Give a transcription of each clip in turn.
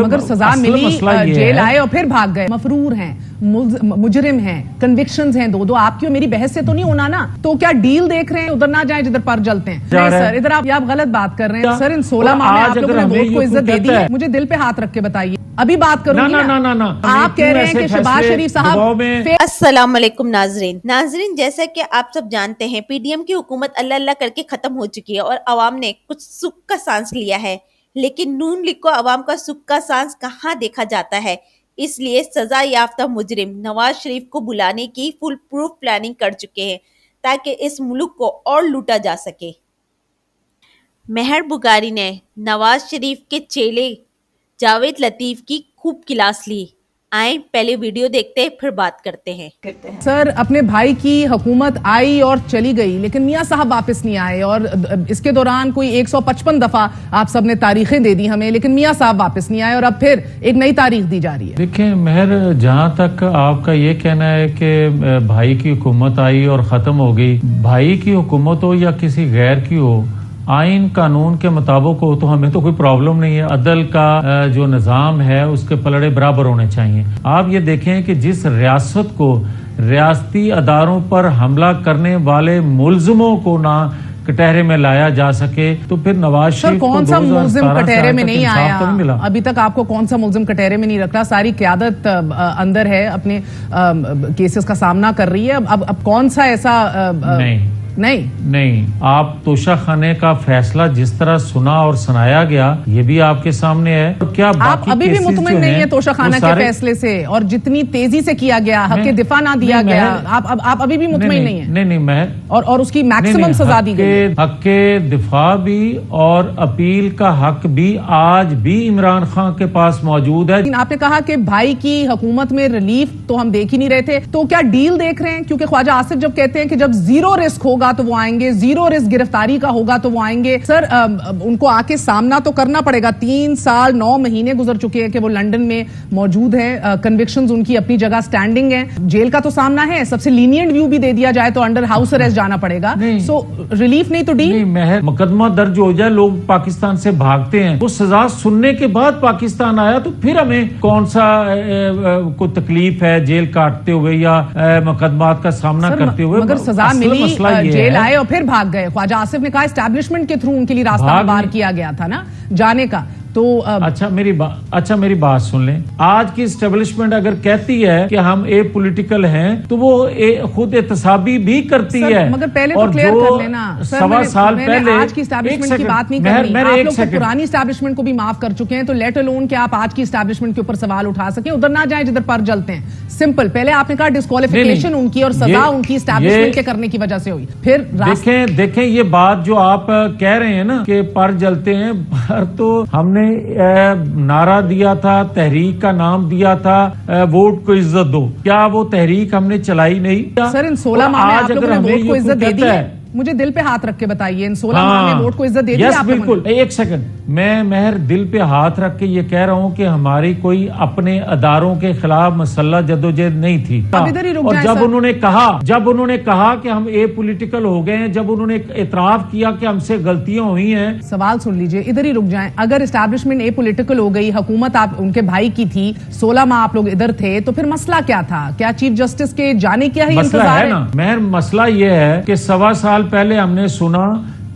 مگر سزا ملی جیل آئے اور پھر بھاگ گئے. مفرور ہیں, مجرم ہیں, کنوکشنز ہیں دو آپ کی اور میری بحث سے تو نہیں ہونا نا. تو کیا ڈیل دیکھ رہے ہیں ادھر نہ جائیں جدھر پر جلتے ہیں؟ نہیں سر, ادھر آپ غلط بات کر رہے ہیں سر. ان 16 ماہ میں آپ لوگوں نے ووٹ کو عزت دے دی ہے. مجھے دل پہ ہاتھ رکھ کے بتائیے, ابھی بات کروں گی نا. آپ کہہ رہے ہیں کہ شہباز شریف صاحب. السلام علیکم ناظرین, جیسا کہ آپ سب جانتے ہیں پی ڈی ایم کی حکومت اللہ اللہ کر کے ختم ہو چکی ہے اور عوام نے کچھ سکھ کا سانس لیا ہے. لیکن نون لیگ کو عوام کا سکھ کا سانس کہاں دیکھا جاتا ہے. اس لیے سزا یافتہ مجرم نواز شریف کو بلانے کی فل پروف پلاننگ کر چکے ہیں تاکہ اس ملک کو اور لوٹا جا سکے. مہر بگاری نے نواز شریف کے چیلے جاوید لطیف کی خوب کلاس لی. آئیں پہلے ویڈیو دیکھتے ہیں پھر بات کرتے ہیں. سر اپنے بھائی کی حکومت آئی اور چلی گئی لیکن میاں صاحب واپس نہیں آئے, اور اس کے دوران کوئی 155 دفعہ آپ سب نے تاریخیں دے دی ہمیں, لیکن میاں صاحب واپس نہیں آئے اور اب پھر ایک نئی تاریخ دی جا رہی ہے. دیکھیں مہر, جہاں تک آپ کا یہ کہنا ہے کہ بھائی کی حکومت آئی اور ختم ہو گئی, بھائی کی حکومت ہو یا کسی غیر کی ہو, آئین قانون کے مطابق ہو تو ہمیں تو کوئی پرابلم نہیں ہے. عدل کا جو نظام ہے اس کے پلڑے برابر ہونے چاہیے. آپ یہ دیکھیں کہ جس ریاست کو ریاستی اداروں پر حملہ کرنے والے ملزموں کو نہ کٹہرے میں لایا جا سکے تو پھر نواز شریف کو کون سا ملزم کٹہرے میں نہیں آیا؟ ابھی تک آپ کو کون سا ملزم کٹہرے میں نہیں رکھ رہا؟ ساری قیادت اندر ہے, اپنے کیسز کا سامنا کر رہی ہے. اب کون سا ایسا نہیں, آپ توشہ خانے کا فیصلہ جس طرح سنا اور سنایا گیا یہ بھی آپ کے سامنے ہے. کیا آپ ابھی بھی مطمئن نہیں ہے توشہ خانہ کے فیصلے سے, اور جتنی تیزی سے کیا گیا, حق دفاع نہ دیا گیا, آپ ابھی بھی مطمئن نہیں ہیں؟ نہیں میں اور اس کی میکسیمم سزا دی گئی. حق دفاع بھی اور اپیل کا حق بھی آج بھی عمران خان کے پاس موجود ہے. آپ نے کہا کہ بھائی کی حکومت میں ریلیف تو ہم دیکھ ہی نہیں رہے تھے, تو کیا ڈیل دیکھ رہے ہیں؟ کیونکہ خواجہ آصف جب کہتے ہیں کہ جب زیرو رسک ہوگا تو وہ آئیں گے, زیرو رسک گرفتاری کا ہوگا تو وہ آئیں گے. سر ان کو آ کے سامنا تو کرنا پڑے گا. 3 سال 9 مہینے گزر چکے ہیں کہ وہ لنڈن میں موجود ہیں, کنوکشنز ان کی اپنی جگہ سٹینڈنگ ہیں, جیل کا تو سامنا ہے. سب سے لینینٹ ویو بھی دے دیا جائے تو انڈر ہاؤس ارسٹ جانا پڑے گا. سو ریلیف نہیں تو ڈیل. مقدمہ درج ہو جائے, لوگ پاکستان سے بھاگتے ہیں, وہ سزا سننے کے بعد پاکستان آیا تو پھر ہمیں کون سا کوئی تکلیف ہے جیل کاٹتے ہوئے یا مقدمات کا سامنا کرتے ہوئے. مگر سزا ملی, جیل آئے اور پھر بھاگ گئے. خواجہ آصف نے کہا اسٹیبلشمنٹ کے تھرو ان کے لیے راستہ بار کیا گیا تھا نا جانے کا. تو اچھا میری بات سن لیں. آج کی اسٹیبلشمنٹ اگر کہتی ہے کہ ہم اے پولیٹیکل ہیں تو وہ خود احتسابی بھی کرتی ہے. مگر پہلے تو کلیئر کر لینا سر, 1.25 سال پہلے آج کی اسٹیبلشمنٹ کی بات نہیں کر رہی. آپ لوگ تو پرانی اسٹیبلشمنٹ کو بھی معاف کر چکے ہیں, تو لیٹ الون کہ آپ آج کی اسٹیبلشمنٹ کے اوپر سوال اٹھا سکیں. ادھر نہ جائیں جدھر پر جلتے ہیں. سمپل. پہلے آپ نے کہا ڈسکوالیفیکیشن ان کی اور سزا ان کی اسٹیبلشمنٹ کے کرنے کی وجہ سے ہوئی. پھر دیکھیں یہ بات جو آپ کہہ رہے ہیں نا کہ پر جلتے ہیں, پر تو ہم نے نعرہ دیا تھا, تحریک کا نام دیا تھا, ووٹ کو عزت دو. کیا وہ تحریک ہم نے چلائی نہیں؟ سر ان 16 ماہ میں آپ لوگوں نے ووٹ کو عزت دے دی ہے. مجھے دل پہ ہاتھ رکھ کے بتائیے, ان 16 ماہ میں ووٹ کو عزت دے دی آپ؟ بالکل. ایک سیکنڈ, میں مہر دل پہ ہاتھ رکھ کے یہ کہہ رہا ہوں کہ ہماری کوئی اپنے اداروں کے خلاف مسلح جدوجہد نہیں تھی. اور جب انہوں نے کہا کہ ہم اے پولیٹیکل ہو گئے ہیں, جب انہوں نے اعتراف کیا کہ ہم سے غلطیاں ہوئی ہیں. سوال سن لیجئے, ادھر ہی رک جائیں. اگر اسٹیبلشمنٹ اے پولیٹیکل ہو گئی, حکومت آپ ان کے بھائی کی تھی, 16 ماہ آپ لوگ ادھر تھے, تو پھر مسئلہ کیا تھا؟ کیا چیف جسٹس کے جانے کیا ہی انتظار ہے؟ مہر مسئلہ یہ ہے کہ 1.25 سال پہلے ہم نے سنا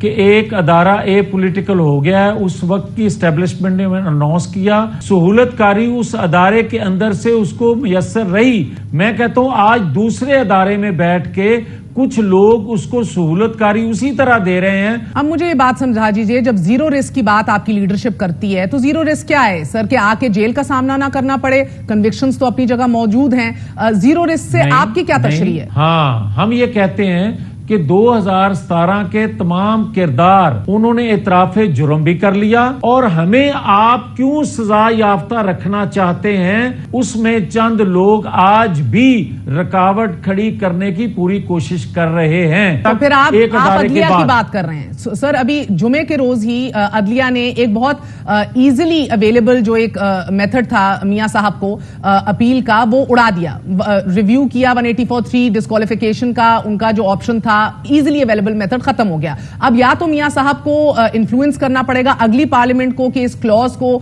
کہ ایک ادارہ اے پولیٹیکل ہو گیا ہے. اس وقت کی اسٹیبلشمنٹ نے اناؤنس کیا, سہولت کاری اس ادارے کے اندر سے اس کو میسر رہی. میں کہتا ہوں آج دوسرے ادارے میں بیٹھ کے کچھ لوگ اس کو سہولت کاری اسی طرح دے رہے ہیں. اب مجھے یہ بات سمجھا دیجیے, جب زیرو رسک کی بات آپ کی لیڈرشپ کرتی ہے تو زیرو رسک کیا ہے سر؟ کہ آ کے جیل کا سامنا نہ کرنا پڑے, کنوکشنز تو اپنی جگہ موجود ہیں. زیرو رسک سے آپ کی کیا تشریح ہے؟ ہاں, ہم یہ کہتے ہیں کہ 2017 کے تمام کردار انہوں نے اعتراف جرم بھی کر لیا, اور ہمیں آپ کیوں سزا یافتہ رکھنا چاہتے ہیں اس میں چند لوگ آج بھی رکاوٹ کھڑی کرنے کی پوری کوشش کر رہے ہیں. تو پھر آپ عدلیہ کی بات کر رہے ہیں سر. ابھی جمعے کے روز ہی عدلیہ نے ایک بہت ایزیلی اویلیبل جو ایک میتھڈ تھا میاں صاحب کو اپیل کا, وہ اڑا دیا. ریویو کیا 184(3) ڈسکوالیفیکیشن کا, ان کا جو آپشن تھا इजीली अवेलेबल मेथड खत्म हो गया. अब या तो मियां साहब को इन्फ्लुएंस करना पड़ेगा अगली पार्लियामेंट को कि इस क्लॉज को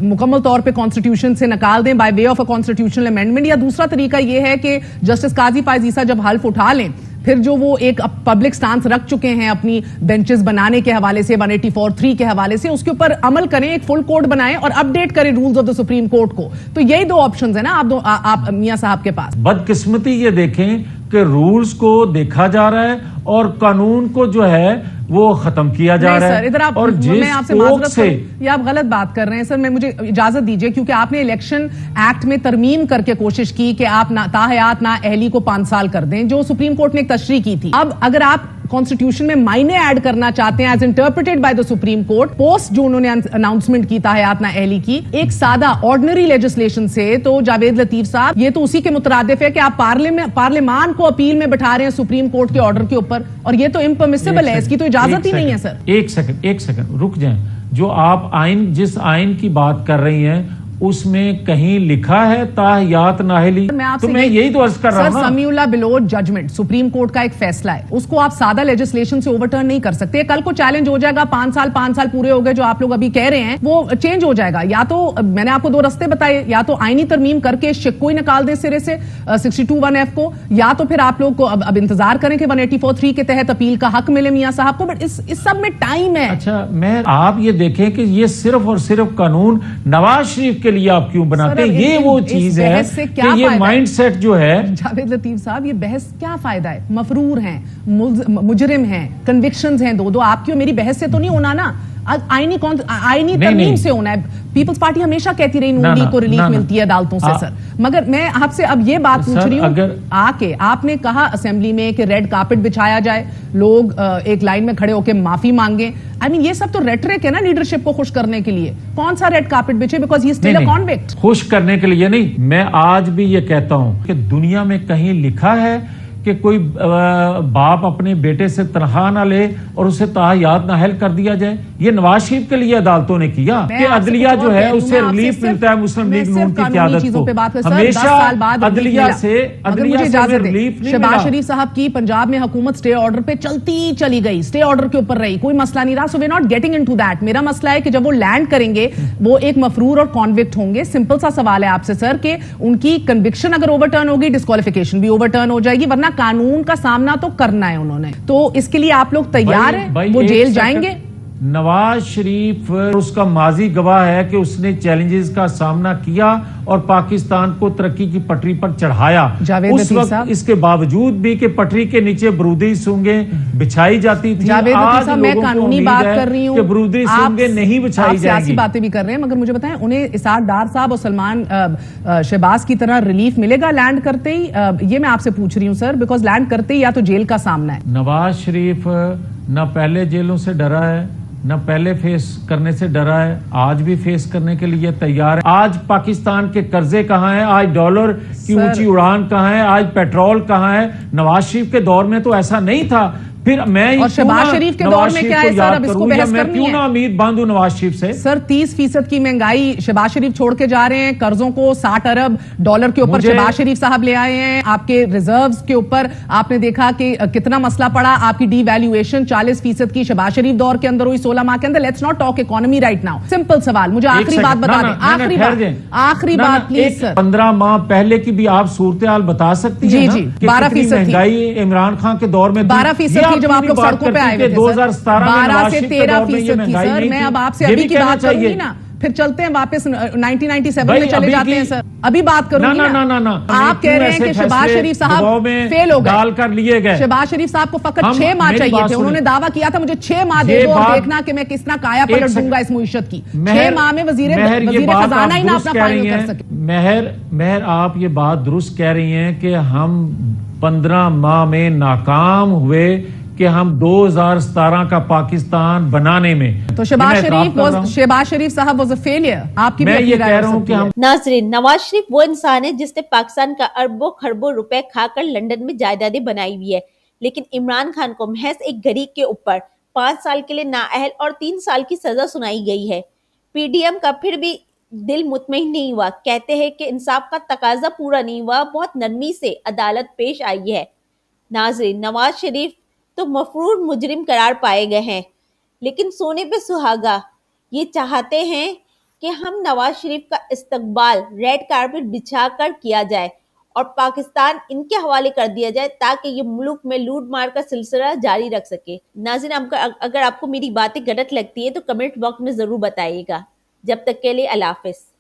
मुकम्मल तौर पे कॉन्स्टिट्यूशन से निकाल दें by way of a constitutional amendment, या दूसरा तरीका यह है कि जस्टिस काजी फायज ईसा जब हल्फ उठा लें, फिर जो वो एक पब्लिक स्टांस रख चुके हैं अपनी बेंचेस बनाने के हवाले से 184(3) के हवाले से, उसके ऊपर अमल करें, एक फुल कोड बनाएं और अपडेट करें rules of the supreme court को. तो यही दो ऑप्शंस है ना आप मियां साहब के पास. बदकिस्मती ये देखें कि रूल्स को देखा जा रहा है और कानून को जो है वो खत्म किया जा रहा है. सर, इधर आप और मैं आपसे माजरत से ये आप गलत बात कर रहे हैं सर. मुझे इजाजत दीजिए, क्योंकि आपने इलेक्शन एक्ट में तरमीम करके कोशिश की कि आप ताहयात ना अहली को 5 साल कर दें, जो सुप्रीम कोर्ट ने एक तशरीह की थी. अब अगर आप कॉन्स्टिट्यूशन में मायने ऐड करना चाहते हैं as interpreted by the supreme court post जो उन्होंने अनाउंसमेंट की ताहयात ना अहली की एक सादा ऑर्डिनरी लेजिस्लेशन से, तो जावेद लतीफ साहब ये तो उसी के मुतरादिफ है कि आप पार्लियामान को अपील में बैठा रहे हैं सुप्रीम कोर्ट के ऑर्डर के ऊपर, और ये तो इम्परमिसिबल है, इसकी तो इजाजत ही नहीं है सर. एक सेकंड रुक जाएं. जो आप जिस आइन की बात कर रही हैं उसमें कहीं लिखा है ताहयात नाहली? तो मैं यही तो अर्ज कर रहा हूं. Samiullah Baloch judgement supreme court का एक फैसला है, उसको आप सादा लेजिस्लेशन से ओवरटर्न नहीं कर सकते. कल को चैलेंज हो जाएगा, 5 साल पूरे हो गए जो आप लोग अभी कह रहे हैं, वो चेंज हो जाएगा. या तो मैंने आपको 2 रास्ते बताए, या तो आईनी तरमीम करके शिक को ही निकाल दें सिरे से 62(1)(f) को, या तो फिर आप लोग को अब इंतजार करें कि 184(3) के तहत अपील का हक मिले मियां साहब को. बट इस सब में टाइम है. अच्छा, आप ये देखें कि ये सिर्फ और सिर्फ कानून नवाज शरीफ के लिए आप क्यों बनाते हैं? ये वो चीज है कि ये माइंडसेट जो है. जावेद लतीफ साहब, ये बहस क्या फायदा है? मफरूर हैं, मुजरिम हैं, कन्विक्शंस हैं, दो आपकी और मेरी बहस से तो नहीं होना ना, आईनी तरमीम से होना है. पीपल्स पार्टी हमेशा कहती रही नून लीग को रिलीफ मिलती है अदालतों से सर. मगर मैं आपसे अब ये बात पूछ रही हूँ, आके आपने कहा असेंबली में कि रेड कार्पेट बिछाया जाए, लोग एक लाइन में खड़े होकर माफी मांगे. ये सब तो रेटरिक है ना लीडरशिप को खुश करने के लिए. कौन सा रेड कार्पेट बिछे? Because he still a convict. खुश करने के लिए नहीं. मैं आज भी ये कहता हूं कि दुनिया में कहीं लिखा है कि कोई बाप अपने बेटे से तनख्वाह ना ले और उसे ताहयात नाअहल कर दिया जाए. ये नवाज शरीफ के लिए अदालतों ने किया कि अदलिया जो है उससे रिलीफ मिलता है मुस्लिम लीग नून की क़यादत को. हमेशा अदलिया से रिलीफ नहीं. शहबाज शरीफ साहब की पंजाब में हुकूमत स्टे ऑर्डर पे चलती चली गई, स्टे ऑर्डर के ऊपर रही, कोई मसला नहीं रहा. So we not getting into that. मेरा मसला है कि जब वो लैंड करेंगे वो एक मफरूर और कॉन्विक्ट होंगे. सिंपल सा सवाल है आपसे सर कि उनकी कन्विक्शन अगर ओवरटर्न होगी, डिस्क्वालिफिकेशन भी ओवरटर्न हो जाएगी, वरना कानून का सामना तो करना है उन्होंने. तो इसके लिए आप लोग तैयार हैं? वो जेल जाएंगे? नवाज शरीफ उसका माजी गवाह है कि उसने चैलेंजेस का सामना किया और पाकिस्तान को तरक्की की पटरी पर चढ़ाया. उस वक्त इसके बावजूद भी कि पटरी के नीचे बरूदी सूंगें बिछाई जाती थी. आज मैं कानूनी बात कर रही हूँ, बरूदी सूंगें नहीं बिछाई जाएंगी. सियासी बातें भी कर रहे हैं, मगर मुझे बताएं उन्हें इसाद डार साहब और सलमान शहबाज की तरह रिलीफ मिलेगा लैंड करते ही? ये मैं आपसे पूछ रही हूँ सर, बिकॉज लैंड करते ही या तो जेल का सामना है. नवाज शरीफ न पहले जेलों से डरा है, न पहले फेस करने से डरा है, आज भी फेस करने के लिए तैयार है. आज पाकिस्तान के कर्जे कहां हैं? आज डॉलर की ऊंची उड़ान कहां है? आज पेट्रोल कहां है? नवाज शरीफ के दौर में तो ऐसा नहीं था. फिर मैं और शहबाज शरीफ के दौर में क्या है सर? अब इसको बहस करनी क्यों ना उम्मीद बांधूं नवाज शरीफ से? सर 30% की महंगाई शहबाज शरीफ छोड़ के जा रहे हैं. कर्जों को 60 अरब डॉलर के ऊपर शहबाज शरीफ साहब ले आए हैं. आपके रिजर्व्स के ऊपर आपने देखा कि कितना मसला पड़ा. आपकी डीवैल्यूएशन 40% की शहबाज शरीफ दौर के अंदर हुई 16 माह के अंदर. Let's not talk economy right now. Simple सवाल, मुझे आखिरी बात बता दें. आखिरी बात प्लीज सर. 15 माह पहले की भी आप सूरत हाल बता सकती हैं? जी 12% महंगाई इमरान खान के दौर में 12% जब आप लोग सड़कों पे आए हुए थे 2017 में 12 से 13% की. सर मैं अब आपसे अभी की बात करूंगी ना, फिर चलते हैं वापस 1997 में चले जाते हैं सर. अभी बात करूंगी ना. आप कह रहे हैं कि शहबाज शरीफ साहब फेल हो गए, डाल कर लिए गए. शहबाज शरीफ साहब को फकत 6 माह चाहिए थे. उन्होंने दावा किया था मुझे 6 माह दे दो और देखना कि मैं किस तरह काया पलट दूंगा इस मुईशत की. 6 माह में वजीर खजाना ही ना अपना फाइनल कर सके. मेहर आप ये बात दुरुस्त कह रही हैं कि हम 15 माह में नाकाम हुए कि हम 2017 का पाकिस्तान बनाने में. तो शहबाज शरीफ साहब वाज अ फेलियर. आपकी मैं ये कह रहा हूं कि हम नाज़रीन, नवाज शरीफ वो इंसान है जिसने पाकिस्तान का अरबों खरबों रुपए खाकर लंदन में जायदादें बनाई हुई है, लेकिन इमरान खान को महज एक गरीब के ऊपर 5 साल के लिए नाअहल और 3 साल की सजा सुनाई गई है. पीडीएम का फिर भी दिल मुतमईन नहीं हुआ. कहते हैं कि इंसाफ का तकाजा पूरा नहीं हुआ. बहुत नरमी से अदालत पेश आई है. ناظرین، نواز شریف تو مفرور مجرم قرار پائے گئے ہیں، لیکن سونے پہ سہاگا یہ چاہتے ہیں کہ ہم نواز شریف کا استقبال ریڈ کارپٹ بچھا کر کیا جائے اور پاکستان ان کے حوالے کر دیا جائے تاکہ یہ ملک میں لوٹ مار کا سلسلہ جاری رکھ سکے۔ ناظرین، اگر آپ کو میری باتیں غلط لگتی ہے تو کمنٹ باکس میں ضرور بتائیے گا۔ جب تک کے لیے اللہ حافظ۔